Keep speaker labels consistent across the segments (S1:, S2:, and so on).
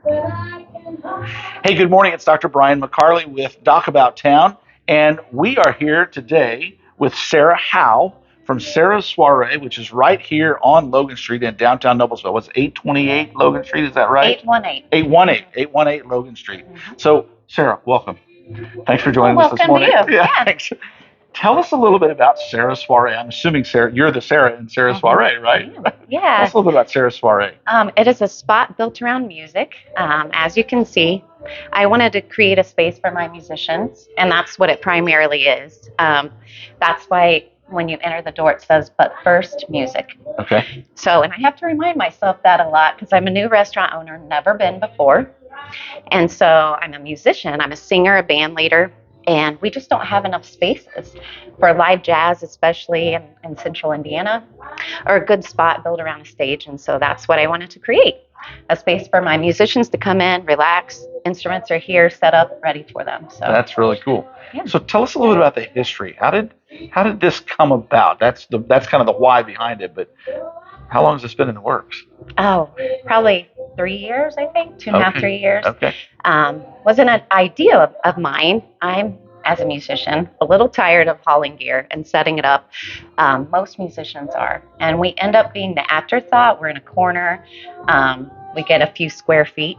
S1: Hey, good morning. It's Dr. Brian McCarley with Doc About Town, and we are here today with Sara Howe from Sara's Soiree, which is right here on Logan Street in downtown Noblesville. What's 828 Logan Street? Is that right?
S2: 818.
S1: 818 Logan Street. So, Sara, welcome. Thanks for joining us this
S2: Welcome to
S1: morning.
S2: you. Yeah.
S1: Thanks. Tell us a little bit about Sara's Soiree. I'm assuming, Sara, you're the Sara in Sara's Soiree, right?
S2: Yeah.
S1: Tell us a little bit about Sara's Soiree.
S2: It is a spot built around music. As you can see, I wanted to create a space for my musicians, and that's what it primarily is. That's why when you enter the door, it says, but first, music.
S1: Okay.
S2: So, and I have to remind myself that a lot because I'm a new restaurant owner, never been before. And so I'm a musician, I'm a singer, a band leader, and we just don't have enough spaces for live jazz, especially in central Indiana, or a good spot built around a stage. And so that's what I wanted to create, a space for my musicians to come in, relax. Instruments are here, set up, ready for them. So
S1: that's really cool.
S2: Yeah.
S1: So tell us a little bit about the history. How did this come about? That's kind of the why behind it, but how long has this been in the works?
S2: Oh, probably 3 years, I think, 2.5, 3 years.
S1: Okay.
S2: Wasn't an idea of mine. I'm, as a musician, a little tired of hauling gear and setting it up. Most musicians are. And we end up being the afterthought. We're in a corner. We get a few square feet.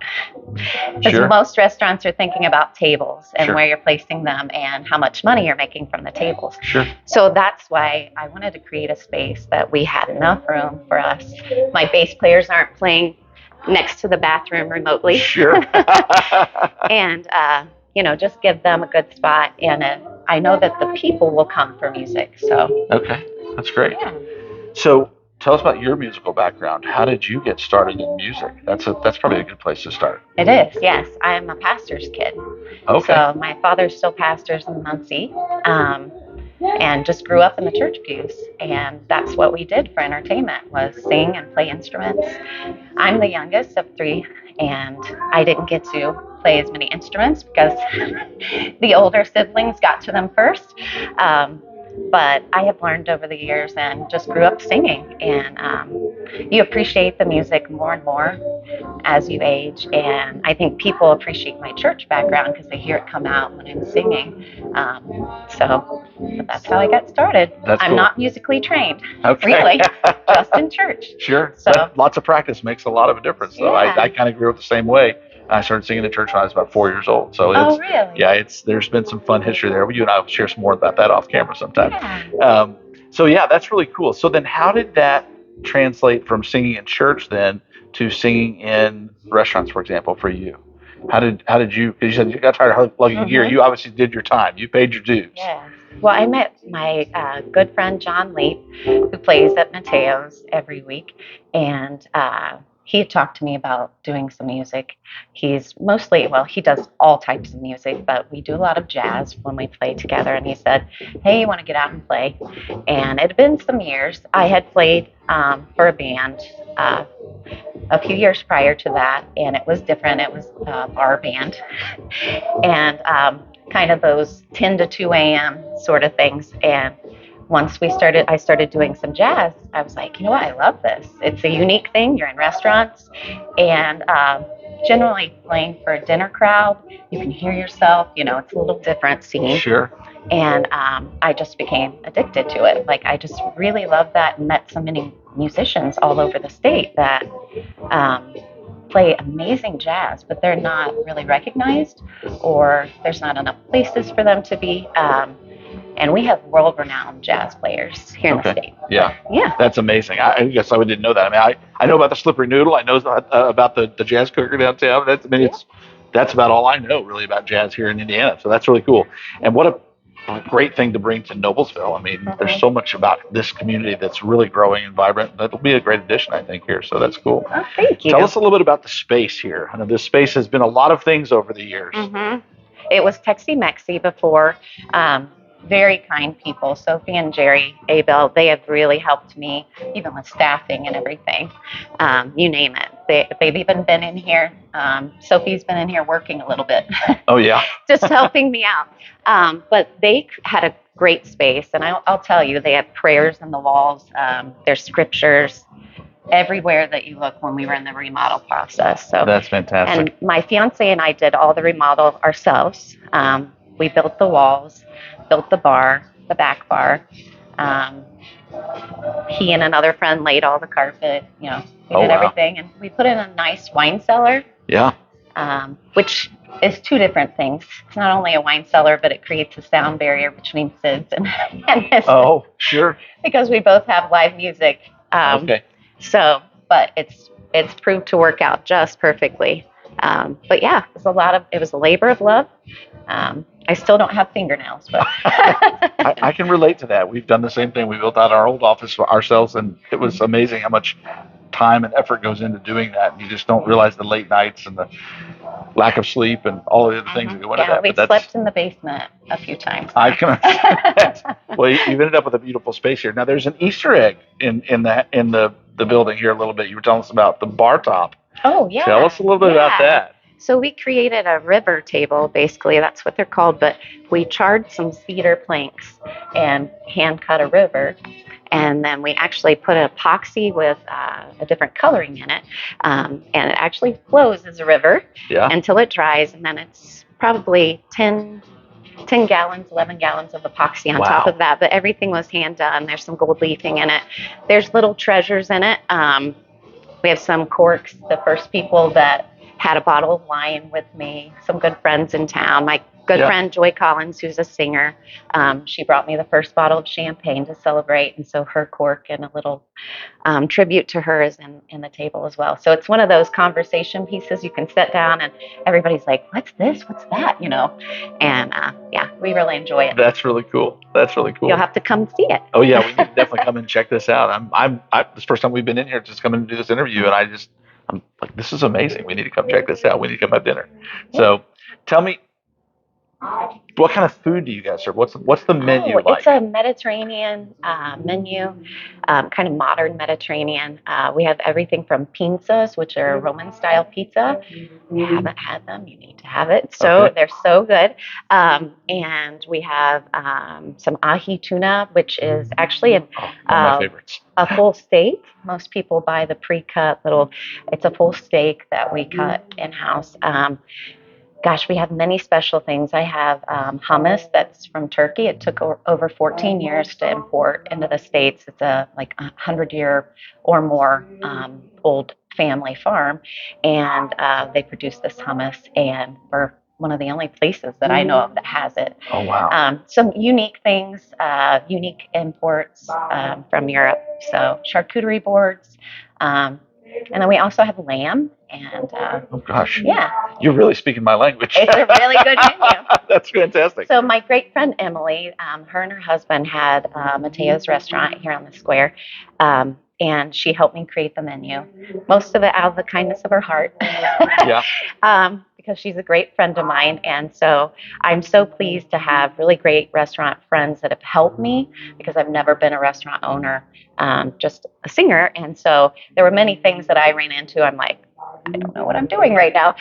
S2: Because
S1: Sure.
S2: most restaurants are thinking about tables and
S1: Sure.
S2: where you're placing them and how much money you're making from the tables.
S1: Sure.
S2: So that's why I wanted to create a space that we had enough room for us. My bass players aren't playing next to the bathroom remotely.
S1: Sure.
S2: And, just give them a good spot. And I know that the people will come for music. So.
S1: Okay. That's great.
S2: Yeah.
S1: So tell us about your musical background. How did you get started in music? That's probably a good place to start.
S2: It is, yes. I'm a pastor's kid.
S1: Okay.
S2: So my father still pastors in Muncie, and just grew up in the church pews. And that's what we did for entertainment, was sing and play instruments. I'm the youngest of three, and I didn't get to play as many instruments because the older siblings got to them first. But I have learned over the years and just grew up singing. And you appreciate the music more and more as you age. And I think people appreciate my church background because they hear it come out when I'm singing. So that's how I got started.
S1: That's
S2: I'm
S1: cool.
S2: not musically trained,
S1: Okay.
S2: really, just in church.
S1: Sure.
S2: So
S1: But lots of practice makes a lot of a difference. So
S2: Yeah.
S1: I kind of grew up the same way. I started singing in church when I was about 4 years old. So
S2: Oh, really?
S1: yeah, there's been some fun history there. You and I will share some more about that off camera sometime.
S2: Yeah.
S1: So yeah, that's really cool. So then how did that translate from singing in church then to singing in restaurants, for example, for you? How did you, because you said you got tired of lugging gear. You obviously did your time. You paid your dues.
S2: Yeah. Well, I met my good friend John Leap, who plays at Mateo's every week, and he had talked to me about doing some music. He's he does all types of music, but we do a lot of jazz when we play together. And he said, hey, you want to get out and play? And it had been some years. I had played for a band a few years prior to that, and it was different. It was our band. And kind of those 10 to 2 a.m. sort of things. And once I started doing some jazz, I was like, you know what, I love this. It's a unique thing. You're in restaurants, and generally playing for a dinner crowd, you can hear yourself, it's a little different scene.
S1: Sure.
S2: And I just became addicted to it. Like, I just really loved that, and met so many musicians all over the state that play amazing jazz, but they're not really recognized, or there's not enough places for them to be. And we have world-renowned jazz players here in the state.
S1: Yeah.
S2: Yeah.
S1: That's amazing. I guess I didn't know that. I mean, I know about the slippery noodle. I know about the jazz cooker downtown. That's about all I know really about jazz here in Indiana. So that's really cool. And what a great thing to bring to Noblesville. I mean, there's so much about this community that's really growing and vibrant. That'll be a great addition, I think, here. So that's cool.
S2: Oh, thank you.
S1: Tell us a little bit about the space here. I know this space has been a lot of things over the years.
S2: It was Texi-Mexi before. Very kind people, Sophie and Jerry Abel. They have really helped me, even with staffing and everything. You name it. They've even been in here. Sophie's been in here working a little bit.
S1: Oh, yeah.
S2: Just helping me out. But they had a great space, and I'll tell you, they have prayers in the walls. There's scriptures. everywhere that you look when we were in the remodel process. So
S1: That's fantastic.
S2: And my fiance and I did all the remodel ourselves. We built the walls, built the bar, the back bar. Um, he and another friend laid all the carpet. We did everything, and we put in a nice wine cellar.
S1: Yeah.
S2: Which is two different things. It's not only a wine cellar, but it creates a sound barrier between Sid's and his.
S1: Oh, sure.
S2: Because we both have live music.
S1: Okay.
S2: So, but it's proved to work out just perfectly. But yeah, it was a labor of love. I still don't have fingernails, but
S1: I can relate to that. We've done the same thing. We built out our old office for ourselves, and it was amazing how much time and effort goes into doing that. And you just don't realize the late nights and the lack of sleep and all the other things that go into that.
S2: We slept in the basement a few times.
S1: I can understand that. Well, you've ended up with a beautiful space here. Now, there's an Easter egg in the building here a little bit. You were telling us about the bar top.
S2: Oh, yeah.
S1: Tell us a little bit about that.
S2: So we created a river table, basically. That's what they're called. But we charred some cedar planks and hand cut a river. And then we actually put an epoxy with a different coloring in it. And it actually flows as a river until it dries. And then it's probably 10 gallons, 11 gallons of epoxy on top of that. But everything was hand done. There's some gold leafing in it. There's little treasures in it. We have some corks. The first people that had a bottle of wine with me, some good friends in town. My good friend Joy Collins, who's a singer, she brought me the first bottle of champagne to celebrate, and so her cork and a little tribute to her is in the table as well. So it's one of those conversation pieces you can sit down and everybody's like, "What's this? What's that?" And we really enjoy it.
S1: That's really cool.
S2: You'll have to come see it.
S1: Oh yeah, we need to definitely come and check this out. This is the first time we've been in here just coming to do this interview, and I'm like, this is amazing. We need to come check this out. We need to come have dinner. So tell me, what kind of food do you guys serve? What's the menu like?
S2: It's a Mediterranean menu, kind of modern Mediterranean. We have everything from pizzas, which are Roman-style pizza. If you haven't had them, you need to have it. So they're so good. And we have some ahi tuna, which is actually
S1: one of my favorites.
S2: A full steak. Most people buy the pre-cut it's a full steak that we cut in-house. We have many special things. I have hummus that's from Turkey. It took over 14 years to import into the States. It's a 100-year or more old family farm, and they produce this hummus, and we're one of the only places that I know of that has it.
S1: Oh, wow.
S2: Some unique things, unique imports from Europe. So charcuterie boards. And then we also have lamb and
S1: oh gosh.
S2: Yeah.
S1: You're really speaking my language.
S2: It's a really good menu.
S1: That's fantastic.
S2: So my great friend Emily, her and her husband had Mateo's restaurant here on the square. And she helped me create the menu. Most of it out of the kindness of her heart.
S1: Yeah.
S2: Because she's a great friend of mine. And so I'm so pleased to have really great restaurant friends that have helped me, because I've never been a restaurant owner, just a singer. And so there were many things that I ran into. I'm like, I don't know what I'm doing right now.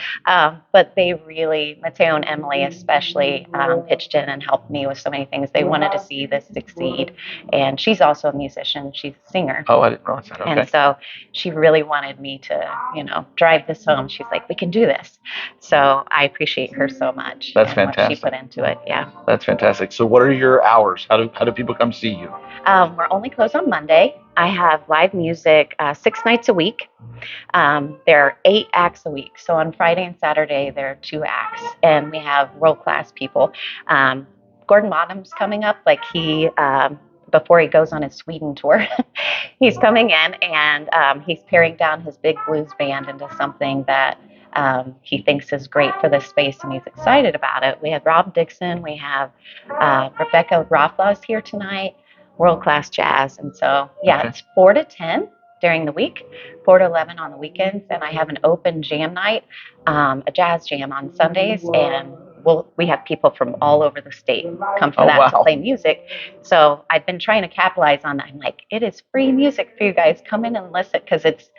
S2: But they really, Mateo and Emily especially, pitched in and helped me with so many things. They wanted to see this succeed. And she's also a musician. She's a singer.
S1: Oh, I didn't realize that. Okay.
S2: And so she really wanted me to, drive this home. She's like, we can do this. So I appreciate her so much.
S1: That's
S2: and
S1: fantastic.
S2: What she put into it. Yeah.
S1: That's fantastic. So what are your hours? How do people come see you?
S2: We're only closed on Monday. I have live music 6 nights a week. There are 8 acts a week. So on Friday and Saturday, there are 2 acts. And we have world-class people. Gordon Bottom's coming up. He, before he goes on his Sweden tour, he's coming in and he's paring down his big blues band into something that he thinks is great for this space, and he's excited about it. We have Rob Dixon. We have Rebecca Rothfla's here tonight. World-class jazz. And so, It's 4 to 10 during the week, 4 to 11 on the weekends. And I have an open jam night, a jazz jam on Sundays. And we have people from all over the state come for that to play music. So I've been trying to capitalize on that. I'm like, it is free music for you guys. Come in and listen, because it's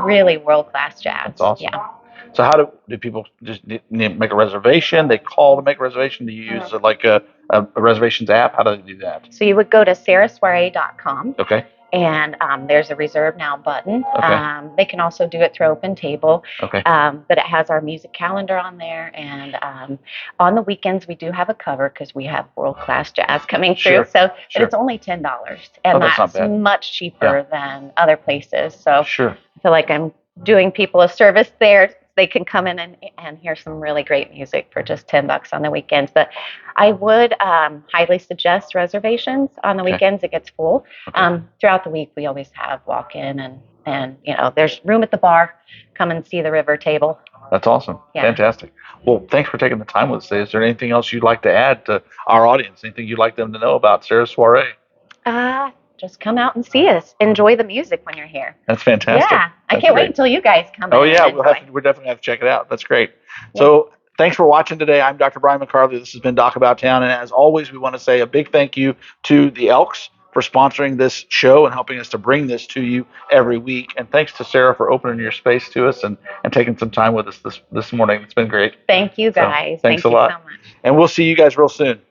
S2: really world-class jazz.
S1: That's awesome.
S2: Yeah.
S1: So how do people just make a reservation? They call to make a reservation? Do you use a reservations app? How do they do that?
S2: So you would go to sarasoiree.com.
S1: Okay.
S2: and there's a reserve now button.
S1: Okay.
S2: They can also do it through Open Table,
S1: Okay.
S2: but it has our music calendar on there. And on the weekends, we do have a cover because we have world-class jazz coming through.
S1: Sure.
S2: So
S1: Sure.
S2: it's only $10, and
S1: Oh, that's not bad.
S2: much cheaper than other places. So
S1: Sure.
S2: I feel like I'm doing people a service there. They can come in and hear some really great music for just $10 on the weekends. But I would highly suggest reservations on the
S1: Okay.
S2: weekends. It gets full.
S1: Okay.
S2: Throughout the week, we always have walk-in and there's room at the bar. Come and see the river table.
S1: That's awesome.
S2: Yeah.
S1: Fantastic. Well, thanks for taking the time with us today. Is there anything else you'd like to add to our audience? Anything you'd like them to know about Sara's Soiree?
S2: Just come out and see us. Enjoy the music when you're here.
S1: That's fantastic.
S2: Yeah, I
S1: That's
S2: can't
S1: great.
S2: wait until you guys come.
S1: Oh
S2: in
S1: yeah,
S2: and enjoy.
S1: we're definitely have to check it out. That's great. Yeah. So thanks for watching today. I'm Dr. Brian McCarthy. This has been Doc About Town, and as always, we want to say a big thank you to the Elks for sponsoring this show and helping us to bring this to you every week. And thanks to Sara for opening your space to us and taking some time with us this morning. It's been great.
S2: Thank you guys.
S1: So, thanks
S2: Thank
S1: a lot.
S2: you so much.
S1: And we'll see you guys real soon.